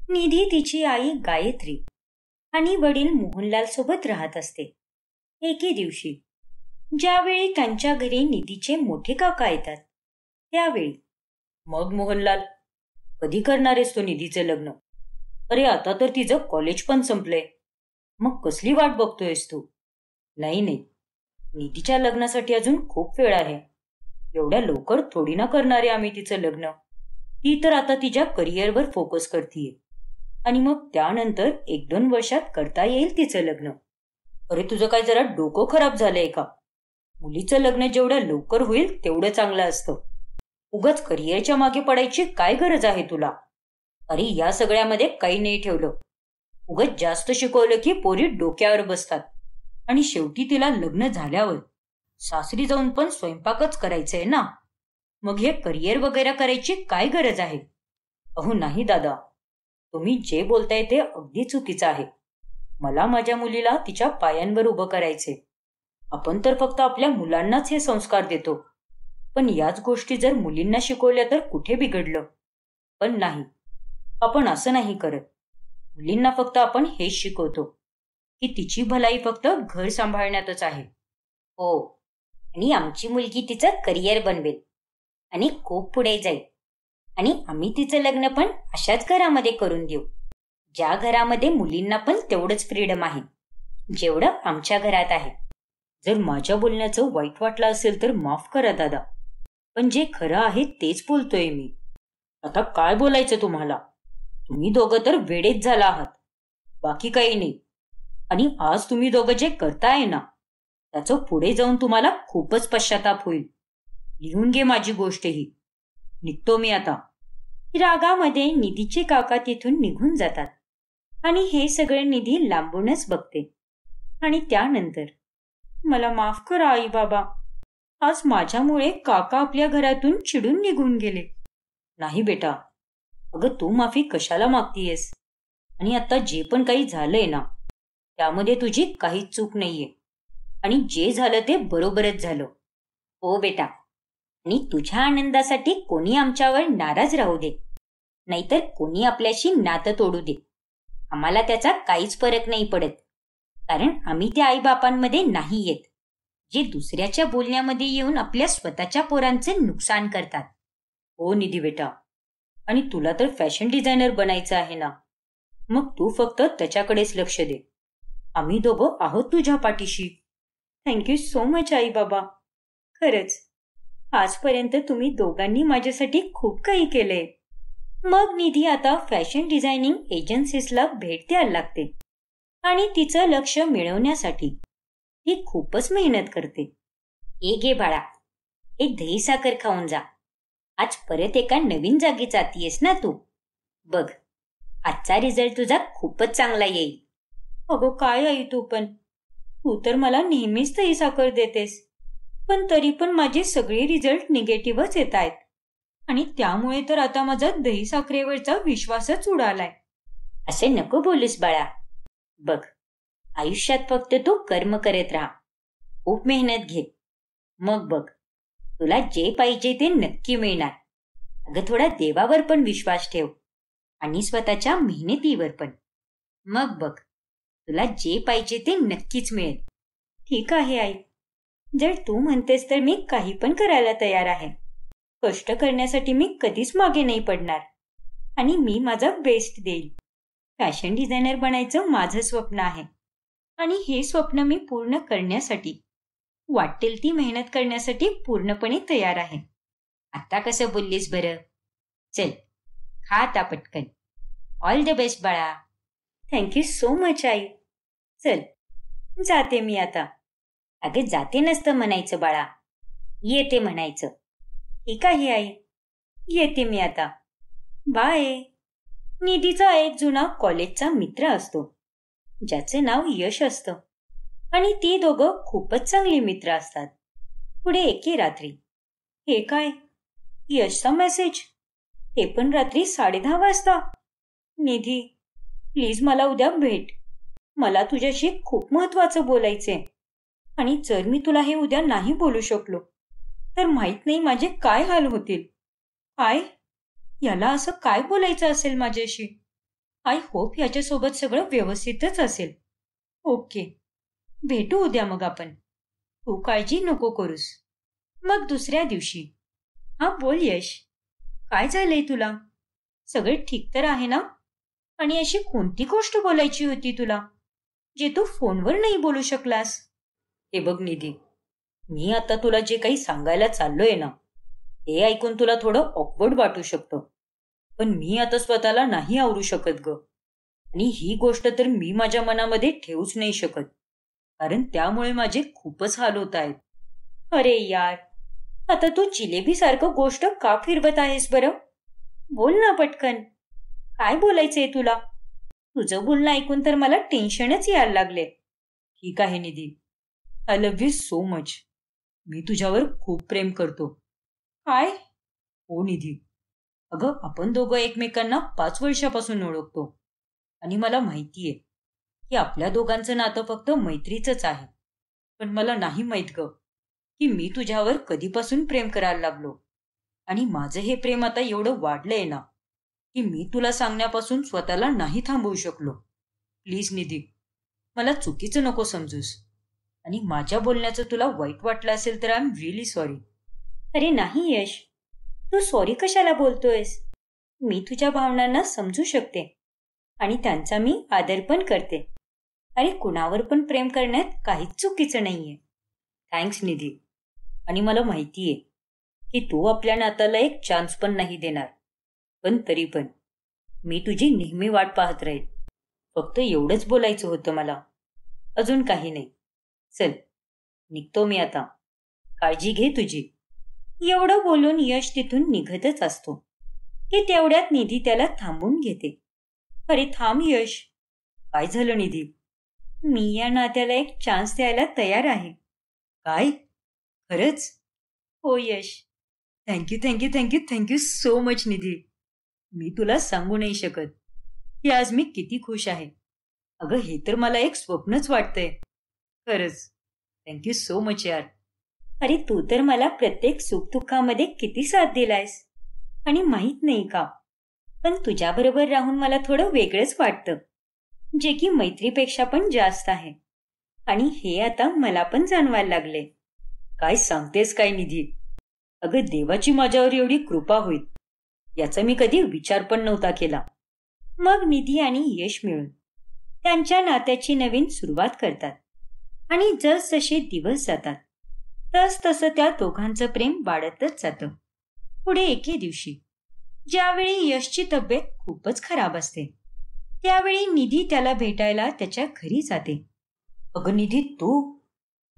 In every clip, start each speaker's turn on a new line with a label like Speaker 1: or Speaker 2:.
Speaker 1: निधी तिची आई गायत्री आणि वडील मोहनलाल सोबत राहत असते. एके दिवशी ज्यावेळी त्यांच्या घरी निधीचे मोठे काका येतात त्यावेळी, मग मोहनलाल, कधी करणार आहेस तो निधीचे लग्न? अरे आता तर तिचं कॉलेज पण संपलंय. मग कसली वाट बघतोयस तू? नाही नाही, निधीच्या लग्नासाठी अजून खूप वेळ आहे. एवढ्या लवकर थोडी ना करणार आहे आम्ही तिचं लग्न. ती तर आता तिच्या करिअरवर फोकस करतीये आणि मग त्यानंतर 1-2 वर्षात करता येईल तिचं लग्न. अरे तुझं काय जरा डोकं खराब झालंय का? मुलीचं लग्न जेवढं लवकर होईल तेवढं चांगलं असतं. उगाच करिअरच्या मागे पडायची काय गरज आहे तुला? अरे या सगळ्यामध्ये काही नाही ठेवलं. उगाच जास्त शिकवलं की पोरी डोक्यावर बसतात आणि शेवटी तिला लग्न झाल्यावर सासरी जाऊन पण स्वयंपाकच करायचंय ना. मग हे करिअर वगैरे करायची काय गरज आहे? अहो नाही दादा, तुम्ही जे बोलताय ते अगदी चुकीचं आहे. मला माझ्या मुलीला तिच्या पायांवर उभं करायचे. आपण तर फक्त आपल्या मुलांनाच हे संस्कार देतो, पण याच गोष्टी जर मुलींना शिकवल्या तर कुठे बिघडलं? पण नाही, आपण असं नाही करत. मुलींना फक्त आपण हेच शिकवतो की तिची भलाई फक्त घर सांभाळण्यातच आहे. हो, आणि आमची मुलगी तिचं करिअर बनवेल आणि खूप पुढे जाईल आणि आम्ही तिचं लग्न पण अशाच घरामध्ये करून देऊ, ज्या घरामध्ये मुलींना पण तेवढंच फ्रीडम आहे जेवढं आमच्या घरात आहे. जर माझ्या बोलण्याचं वाईट वाटलं असेल तर माफ करा दादा, पण जे खरं आहे तेच बोलतोय मी. आता काय बोलायचं तुम्हाला? तुम्ही दोघं तर वेडेच झाला आहात, बाकी काही नाही. आणि आज तुम्ही दोघं जे करताय ना त्याचं पुढे जाऊन तुम्हाला खूपच पश्चाताप होईल. लिहून घे माझी गोष्ट ही. निघतो मी आता. रागामध्ये निधीचे काका तिथून निघून जातात आणि हे सगळे निधी लांबूनच बघते. आणि त्यानंतर, मला माफ करा आई बाबा, आज माझ्यामुळे काका आपल्या घरातून चिडून निघून गेले. नाही बेटा, अगं तू माफी कशाला मागतीयेस? आणि आता जे पण काही झालंय ना त्यामध्ये तुझी काहीच चूक नाहीये आणि जे झालं ते बरोबरच झालं. हो बेटा, आणि तुझ्या आनंदासाठी कोणी आमच्यावर नाराज राहू दे, नाहीतर कोणी आपल्याशी नातं तोडू दे, आम्हाला त्याचा काहीच फरक नाही पडत. कारण आम्ही त्या आईबापांमध्ये नाही येत जे दुसऱ्याच्या बोलण्यामध्ये येऊन आपल्या स्वतःच्या पोरांचे नुकसान करतात. हो निधी बेटा, आणि तुला तर फॅशन डिझायनर बनायचं आहे ना, मग तू फक्त त्याच्याकडेच लक्ष दे. आम्ही दोघं आहोत तुझ्या पाठीशी. थँक्यू सो मच आई बाबा. खरंच आजपर्यंत तुम्ही दोघांनी माझ्यासाठी खूप काही केलंय. मग निधी आता फॅशन डिझायनिंग एजन्सीजला भेट द्यायला लागते आणि तिचं लक्ष मिळवण्यासाठी ती खूपच मेहनत करते. ए गे बाळा, एक दही साखर खाऊन जा. आज परत एका नवीन जागी जातीयेस ना तू. बघ, आजचा रिझल्ट तुझा खूपच चांगला येईल. अगो काय आई तू तर मला नेहमीच दही साखर देतेस, पण तरी पण माझे सगळे रिझल्ट निगेटिव्हच येत आहेत आणि त्यामुळे तर आता माझा दही साखरेवरचा विश्वासच उडालाय. असे नको बोलूस बाळा. बघ, आयुष्यात फक्त तू कर्म करत राहा, खूप मेहनत घे. मग बघ, तुला जे पाहिजे ते नक्की मिळणार. अगं थोडा देवावर पण विश्वास ठेव आणि स्वतःच्या मेहनतीवर पण. मग बघ, तुला जे पाहिजे ते नक्कीच मिळेल. ठीक आहे आई, जर तू म्हणतेस तर मी काही पण करायला तयार आहे. कष्ट करण्यासाठी मी कधीच मागे नाही पडणार आणि मी माझा बेस्ट देईल. फॅशन डिझायनर बनायचं माझं स्वप्न आहे आणि हे स्वप्न मी पूर्ण करण्यासाठी वाटेल ती मेहनत करण्यासाठी पूर्णपणे तयार आहे. आता कसं बोललीस बरं? चल खा आता पटकन. ऑल द बेस्ट बाळा. Thank you so much I. चल जाते मी आता. अगं जाते नसतं म्हणायचं बाळा, येते म्हणायचं. ठीक आहे आई, येते मी आता. बाय. निधीचा एक जुना कॉलेजचा मित्र असतो ज्याचे नाव यश असतं आणि ती दोघं खूपच चांगली मित्र असतात. पुढे एके रात्री, हे काय, यशचा मेसेज, ते पण रात्री 10:30 वाजता. निधी प्लीज मला उद्या भेट, मला तुझ्याशी खूप महत्वाचं बोलायचंय आणि जर मी तुला हे उद्या नाही बोलू शकलो तर माहित नाही माझे काय हाल होतील. काय, याला असं काय बोलायचं असेल माझ्याशी? आय होप याच्यासोबत सगळं व्यवस्थितच असेल. ओके, भेटू उद्या मग आपण. तू काळजी नको करूस. मग दुसऱ्या दिवशी. हा बोल यश, काय झालंय तुला? सगळे ठीक तर आहे ना? आणि अशी कोणती गोष्ट बोलायची होती तुला, जे तू फोनवर नाही बोलू शकलास? हे बघ निधी, मी आता तुला जे काही सांगायला चाललोय ना, हे ऐकून तुला थोडं ऑकवर्ड वाटू शकतं. पण मी आता स्वतःला नाही आवरू शकत ग. आणि ही गोष्ट तर मी माझ्या मनामध्ये ठेवूच नाही शकत, कारण त्यामुळे माझे खूपच हाल होत आहेत. अरे यार, आता तू जिलेबी सारखं गोष्ट का फिरवत आहेस बरं? बोल ना पटकन. काय बोलायचंय तुला? तुझं बोलणं ऐकून तर मला टेन्शनच यायला लागले. ठीक आहे Nidhi, I love you so much. मी तुझ्यावर खूप प्रेम करतो. काय? हो निधी, अगं आपण दोघं एकमेकांना 5 वर्षापासून ओळखतो. आणि मला माहितीये की आपल्या दोघांचं नातं फक्त मैत्रीचंच आहे. पण मला नाही माहित ग की मी तुझ्यावर कधीपासून प्रेम करायला लागलो. आणि माझं हे प्रेम आता एवढं वाढलंय ना की मी तुला सांगण्यापासून स्वतःला नाही थांबवू शकलो. प्लीज निधी, मला चुकीचं नको समजूस. आणि माझ्या बोलण्याचं तुला वाईट वाटलं असेल तर आय एम रिअली सॉरी. अरे नाही यश, तू सॉरी कशाला बोलतोयस? मी तुझ्या भावनांना समजू शकते आणि त्यांचा मी आदर पण करते. अरे कुणावर पण प्रेम करण्यात काहीच चुकीचं नाहीये. थँक्स निधी. आणि मला माहितीये की तू आपल्या नात्याला एक चान्स पण नाही देणार. पण तरी पण मी तुझी नेहमी वाट पाहत राहील. फक्त एवढंच बोलायचं होतं मला, अजून काही नाही. चल, निघतो मी आता. काळजी घे तुझी. एवढं बोलून यश तिथून निघतच असतो की तेवढ्यात निधी त्याला थांबून घेते. अरे थांब यश. काय झालं निधी? मी या नात्याला एक चान्स द्यायला तयार आहे. काय? खरंच? हो Yash. Thank you thank you thank you thank you so much Nidhi. मी तुला सांगू नाही शकत की आज मी किती खुश आहे. अगं हे तर मला एक स्वप्नच वाटतंय. खरंच थँक्यू सो मच यार. अरे तू तर मला प्रत्येक सुखदुःखामध्ये किती साथ दिलायस. आणि माहित नाही का, पण तुझ्याबरोबर राहून मला थोडं वेगळंच वाटतं, जे की मैत्रीपेक्षा पण जास्त आहे. आणि हे आता मला पण जाणवायला लागले. काय सांगतेस काय निधी? अगं देवाची माझ्यावर एवढी कृपा होईल याचा मी कधी विचार पण नव्हता केला. मग निधी आणि यश मिळून त्यांच्या नात्याची नवीन सुरुवात करतात. आणि जसजसे दिवस जातात तस तसं त्या दोघांचं प्रेम वाढतच जातं. पुढे एके दिवशी ज्यावेळी यशची तब्येत खूपच खराब असते, त्यावेळी निधी त्याला भेटायला त्याच्या घरी जाते. अगं निधी तू,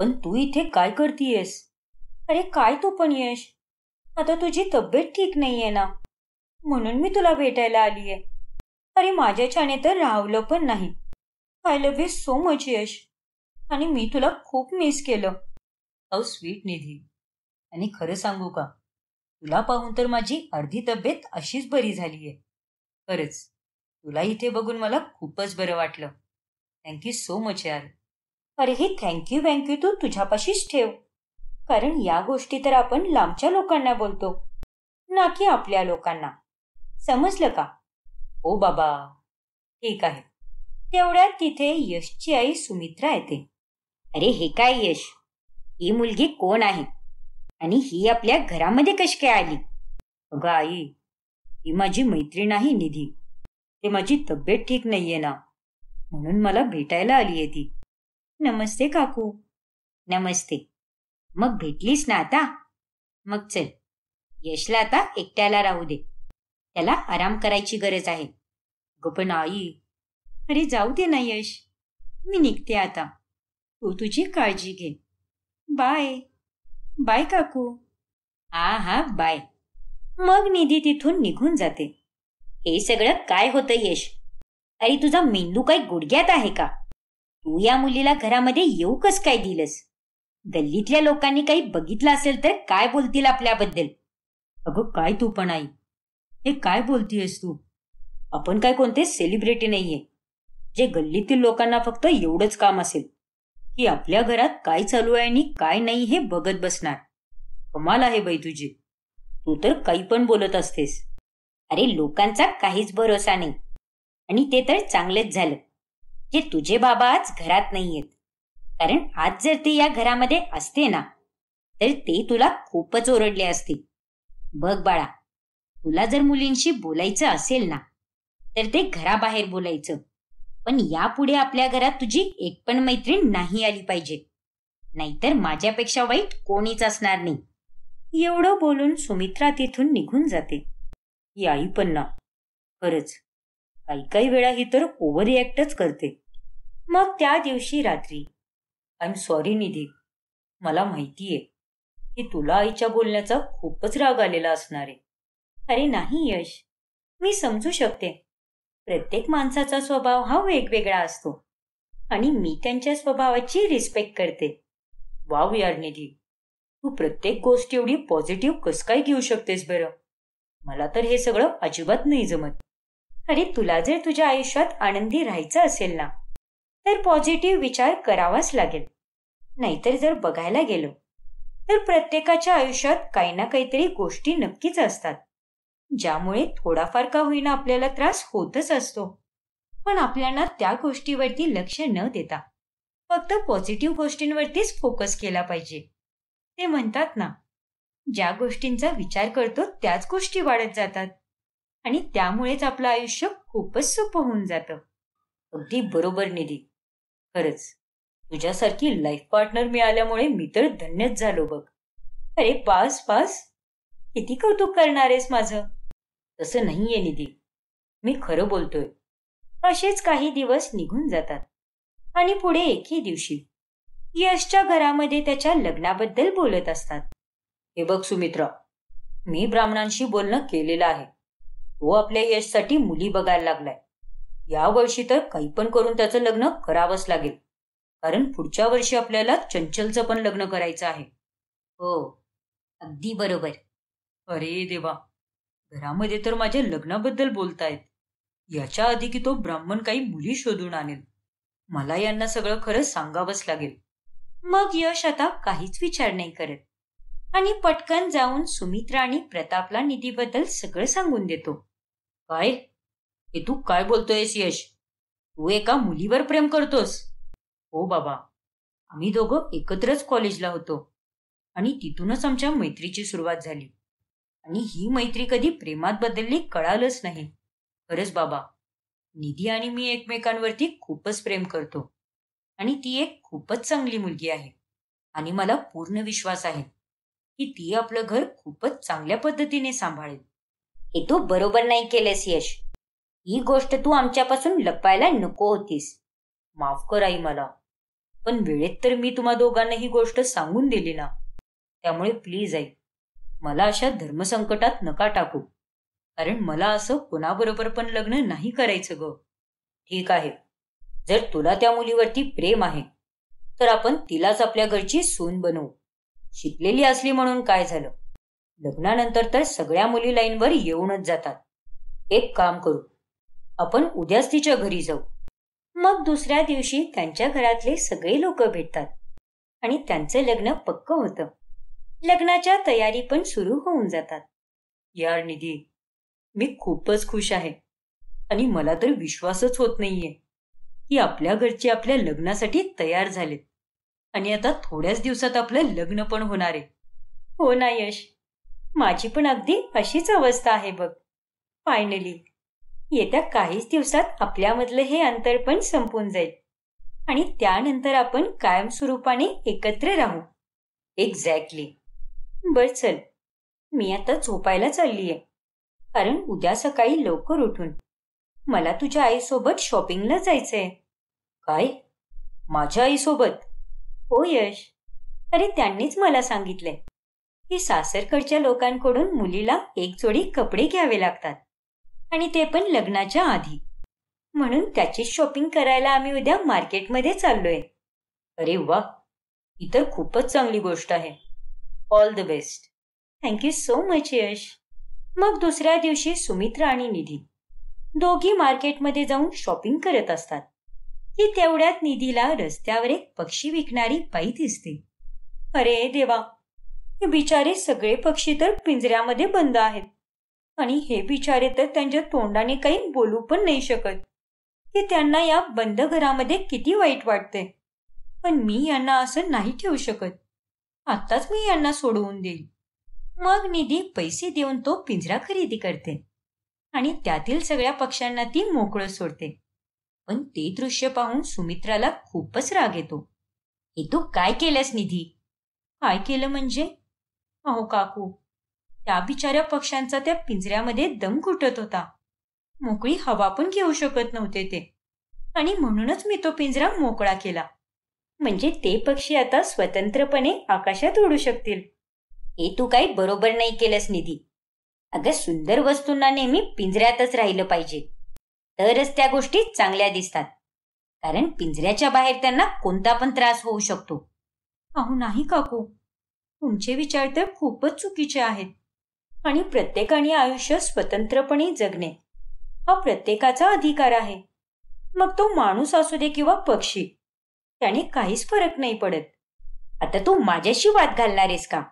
Speaker 1: पण तू इथे काय करतीयस? अरे काय तू पण यश, आता तुझी तब्येत ठीक नाहीये ना, म्हणून मी तुला भेटायला आलीये. अरे माझ्याच्याने तर राहवलं पण नाही. I love you so much Yash. आणि मी तुला खूप मिस केलं. How sweet Nidhi. आणि खरं सांगू का, तुला पाहून तर माझी अर्धी तब्येत अशीच बरी झालीये. खरंच तुला इथे बघून मला खूपच बरं वाटलं. थँक्यू सो मच यार. अरे हे थँक्यू वँक्यू तू तुझ्यापाशीच ठेव, कारण या गोष्टी तर आपण लांबच्या लोकांना बोलतो, ना की आपल्या लोकांना. समजलं का? हो बाबा. ठीक आहे. तेवढ्यात तिथे यशची आई सुमित्रा येते. अरे हे काय यश, ही मुलगी कोण आहे आणि ही आपल्या घरामध्ये कशी काय आली? अगं आई, ही माझी मैत्रीण आहे निधी. ते माझी तब्येत ठीक नाहीये ना, म्हणून मला भेटायला आलीये ती. नमस्ते काकू. नमस्ते. मग भेटलीस ना आता? मग चल, यशला आता एकट्याला राहू दे. त्याला आराम करायची गरज आहे. अगं पण आई. अरे जाऊ दे ना यश, मी निघते आता. तू तुझी काळजी घे. बाय. बाय काकू. हा हा बाय. मग निधी तिथून निघून जाते. हे सगळं काय होतं यश? अरे तुझा मेंदू काय गुडघ्यात आहे का? तू या मुलीला घरामध्ये येऊ कस काय दिलंस? गल्लीतल्या लोकांनी काही बघितलं असेल तर काय बोलतील आपल्याबद्दल? अगं काय तू पण आई, हे काय बोलतीयस तू? आपण काय कोणते सेलिब्रिटी नाहीये जे गल्लीतील लोकांना फक्त एवढंच काम असेल की आपल्या घरात काय चालू आहे आणि काय नाही हे बघत बसणार. कमाल आहे बाई तुझी. तू तर काही पण बोलत असतेस. अरे लोकांचा काहीच भरोसा नाही. आणि ते तर चांगलंच झालं जे तुझे बाबा आज घरात नाहीयेत. कारण आज जर ते या घरामध्ये असते ना, तर ते तुला खूपच ओरडले असते. बघ बाळा, तुला जर मुलींशी बोलायचं असेल ना, तर ते घराबाहेर बोलायचं. पण यापुढे आपल्या घरात तुझी एक पण मैत्रीण नाही आली पाहिजे. नाहीतर माझ्यापेक्षा वाईट कोणीच असणार नाही. एवढं बोलून सुमित्रा तिथून निघून जाते. ही आई पण ना, खरंच काही काही वेळा ही तर ओव्हर रिॲक्टच करते. मग त्या दिवशी रात्री, आय एम सॉरी निधी, मला माहितीये की तुला आईच्या बोलण्याचा खूपच राग आलेला असणार आहे. अरे नाही यश, मी समजू शकते. प्रत्येक माणसाचा स्वभाव हा वेगवेगळा असतो आणि मी त्यांच्या स्वभावाची रिस्पेक्ट करते. वाव यार निधी, तू प्रत्येक गोष्ट एवढी पॉझिटिव्ह कस काय घेऊ शकतेस बरं? मला तर हे सगळं अजिबात नाही जमत. अरे तुला जर तुझ्या आयुष्यात आनंदी राहायचं असेल ना, तर पॉझिटिव्ह विचार करावाच लागेल. नाहीतर जर बघायला गेलो तर प्रत्येकाच्या आयुष्यात काही ना काहीतरी गोष्टी नक्कीच असतात, ज्यामुळे थोडाफार का होईना आपल्याला त्रास होतच असतो. पण आपल्याला त्या गोष्टीवरती लक्ष न देता फक्त पॉझिटिव्ह गोष्टींवरतीच फोकस केला पाहिजे. ते म्हणतात ना, ज्या गोष्टींचा विचार करतो त्याच गोष्टी वाढत जातात आणि त्यामुळेच आपलं आयुष्य खूपच सोपं होऊन जातं. अगदी बरोबर निधी, खरंच तुझ्यासारखी लाईफ पार्टनर मिळाल्यामुळे मी तर धन्यच झालो बघ. अरे पास पास, किती कौतुक करणार आहेस माझं. तसं नाहीये निधी, मी खरं बोलतोय. असेच काही दिवस निघून जातात आणि पुढे एकही दिवशी यशच्या घरामध्ये त्याच्या लग्नाबद्दल बोलत असतात. हे बघ सुमित्रा, मी ब्राह्मणांशी बोलणं केलेलं आहे. तो आपल्या यशसाठी मुली बघायला लागलाय. या वर्षी तर काही पण करून त्याचं लग्न करावंच लागेल. कारण पुढच्या वर्षी आपल्याला चंचलचं पण लग्न करायचं आहे. हो, अगदी बरोबर. अरे देवा, घरामध्ये तर माझ्या लग्नाबद्दल बोलतायत. याच्या आधी की तो ब्राह्मण काही मुली शोधून आणेल, मला यांना सगळं खरं सांगावंच लागेल. मग यश आता काहीच विचार नाही करत आणि पटकन जाऊन सुमित्रा आणि प्रतापला निधीबद्दल सगळं सांगून देतो. काय, हे तू काय बोलतोयस यश? तू एका मुलीवर प्रेम करतोस? हो बाबा, आम्ही दोघं एकत्रच कॉलेजला होतो आणि तिथूनच आमच्या मैत्रीची सुरुवात झाली. आणि ही मैत्री कधी प्रेमात बदलली कळालंच नाही. खरंच बाबा, निधी आणि मी एकमेकांवरती खूपच प्रेम करतो आणि ती एक खूपच चांगली मुलगी आहे आणि मला पूर्ण विश्वास आहे की ती आपलं घर खूपच चांगल्या पद्धतीने सांभाळेल. हे तू बरोबर नाही केलेस यश. ही गोष्ट तू आमच्यापासून लपवायला नको होतीस. माफ कर आई मला, पण वेळेत तर मी तुम्हा दोघांना ही गोष्ट सांगून दिली ना. त्यामुळे प्लीज आई, मला अशा धर्मसंकटात नका टाकू. कारण मला असं कोणाबरोबर पण लग्न नाही करायचं ग. ठीक आहे, जर तुला त्या मुलीवरती प्रेम आहे तर आपण तिलाच आपल्या घरची सून बनवू. शिकलेली असली म्हणून काय झालं, लग्नानंतर तर सगळ्या मुली लाईनवर येऊनच जातात. एक काम करू, आपण उद्याच तिच्या घरी जाऊ. मग दुसऱ्या दिवशी त्यांच्या घरातले सगळे लोक भेटतात आणि त्यांचं लग्न पक्क होतं. लग्नाच्या तयारी पण सुरू होऊन जातात. यार निधी, मी खूपच खुश आहे आणि मला तर विश्वासच होत नाहीये की आपल्या घरचे आपल्या लग्नासाठी तयार झालेत आणि आता थोड्याच दिवसात आपलं लग्न पण होणार आहे. हो ना यश, माझी पण अगदी अशीच अवस्था आहे बघ. फायनली येत्या काहीच दिवसात आपल्यामधलं हे अंतर पण संपून जाईल आणि त्यानंतर आपण कायमस्वरूपाने एकत्र राहू. एक्झॅक्टली. बर चल, मी आता झोपायला चाललीये कारण उद्या सकाळी लवकर उठून मला तुझ्या आईसोबत शॉपिंगला जायचंय. काय, माझ्या आईसोबत? हो यश, अरे त्यांनीच मला सांगितलंय की सासरकडच्या लोकांकडून मुलीला एक जोडी कपडे घ्यावे लागतात आणि ते पण लग्नाच्या आधी. म्हणून त्याचीच शॉपिंग करायला आम्ही उद्या मार्केटमध्ये चाललोय. अरे वा, ही तर खूपच चांगली गोष्ट आहे. All the best. Thank you so much Yash. मग दुसऱ्या दिवशी सुमित्रा आणि निधी दोघी मार्केटमध्ये जाऊन शॉपिंग करत असतात की तेवढ्यात निधीला रस्त्यावर एक पक्षी विकणारी बाई दिसते. अरे देवा, हे बिचारे सगळे पक्षी तर पिंजऱ्यामध्ये बंद आहेत आणि हे बिचारे तर त्यांच्या तोंडाने काही बोलू पण नाही शकत. की त्यांना या बंद घरामध्ये किती वाईट वाटते. पण मी यांना असं नाही ठेवू शकत. आत्ताच मी यांना सोडवून देईल. मग निधी पैसे देऊन तो पिंजरा खरेदी करते आणि त्यातील सगळ्या पक्ष्यांना ती मोकळं सोडते. पण ते दृश्य पाहून सुमित्राला खूपच राग येतो. हे तू काय केलंस निधी? काय केलं म्हणजे? अहो काकू, त्या बिचाऱ्या पक्ष्यांचा त्या पिंजऱ्यामध्ये दम घुटत होता. मोकळी हवा पण घेऊ शकत नव्हते ते, आणि म्हणूनच मी तो पिंजरा मोकळा केला. म्हणजे ते पक्षी आता स्वतंत्रपणे आकाशात उडू शकतील. हे तू काही बरोबर नाही केलंस निधी. अगं, सुंदर वस्तूंना नेहमी पिंजऱ्यातच राहिलं पाहिजे, तरच त्या गोष्टी चांगल्या दिसतात. कारण पिंजऱ्याच्या बाहेर त्यांना कोणता पण त्रास होऊ शकतो. अहो नाही काकू, तुमचे विचार तर खूपच चुकीचे आहेत. आणि प्रत्येकाने आयुष्य स्वतंत्रपणे जगणे हा प्रत्येकाचा अधिकार आहे. मग तो माणूस असू दे किंवा पक्षी, त्याने काहीच फरक नाही पडत. आता तू माझ्याशी वाद घालणार आहेस का?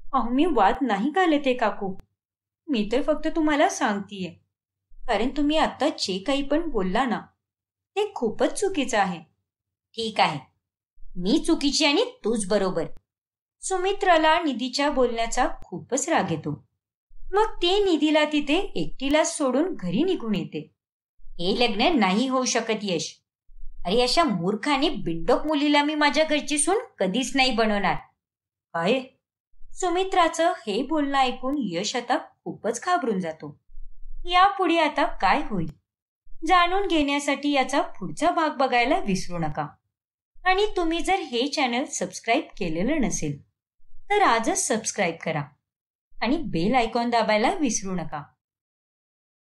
Speaker 1: अहो, मी वाद नाही घालते काकू. मी तर फक्त तुम्हाला सांगतीये, कारण तुम्ही आता जे काही पण बोलला ना, ते खूपच चुकीचं आहे. ठीक आहे, मी चुकीची आणि तूच बरोबर. सुमित्राला निधीच्या बोलण्याचा खूपच राग येतो. मग ती निधीला तिथे एकटीलाच सोडून घरी निघून येते. हे लग्न नाही होऊ शकत यश. अरे, अशा मूर्ख आणि बिंडोक मुलीला मी माझ्या घरची सून कधीच नाही बनवणार. काय? सुमित्राचं हे बोलणं ऐकून यश आता खूपच घाबरून जातो. यापुढे आता काय होईल जाणून घेण्यासाठी याचा पुढचा भाग बघायला विसरू नका. आणि तुम्ही जर हे चॅनल सबस्क्राईब केलेलं नसेल तर आजच सबस्क्राईब करा आणि बेल आयकॉन दाबायला विसरू नका.